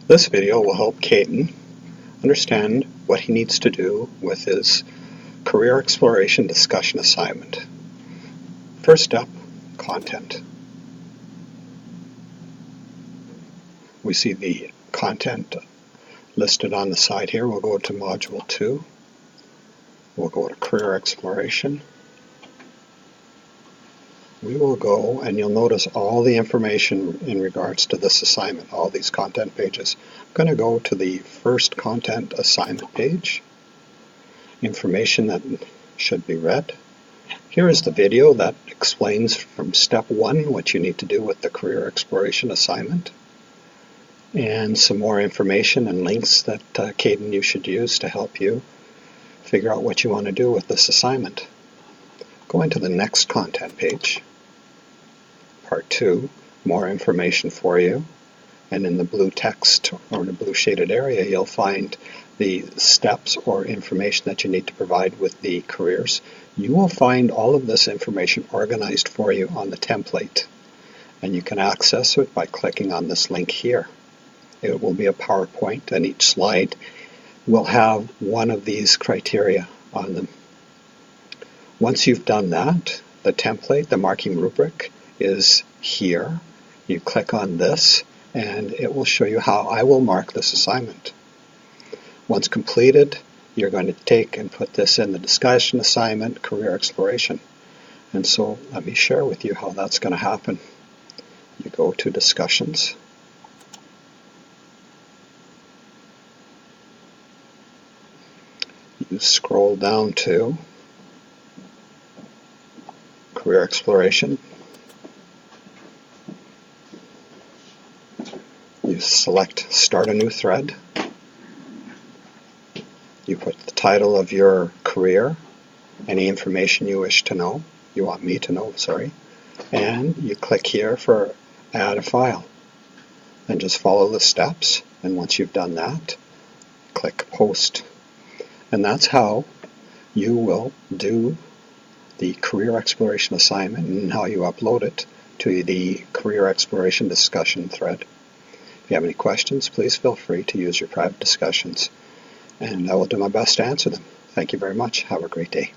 This video will help Caden understand what he needs to do with his career exploration discussion assignment. First step, content. We see the content listed on the side here. We'll go to Module 2. We'll go to Career Exploration. We will go, and you'll notice all the information in regards to this assignment, all these content pages. I'm going to go to the first content assignment page, information that should be read. Here is the video that explains from step 1 what you need to do with the career exploration assignment, and some more information and links that Caden you should use to help you figure out what you want to do with this assignment. Going to the next content page, part 2, more information for you, and in the blue text or the blue shaded area you'll find the steps or information that you need to provide with the careers. You will find all of this information organized for you on the template, and you can access it by clicking on this link here. It will be a PowerPoint, and each slide will have one of these criteria on them. Once you've done that, the template, the marking rubric, is here. You click on this and it will show you how I will mark this assignment. Once completed, you're going to take and put this in the discussion assignment, career exploration. And so let me share with you how that's going to happen. You go to discussions. You scroll down to career exploration. You select start a new thread. You put the title of your career, any information you wish to know, you want me to know, sorry, and you click here for add a file. And just follow the steps, and once you've done that, click post. And that's how you will do the career exploration assignment and how you upload it to the career exploration discussion thread. If you have any questions, please feel free to use your private discussions, and I will do my best to answer them. Thank you very much. Have a great day.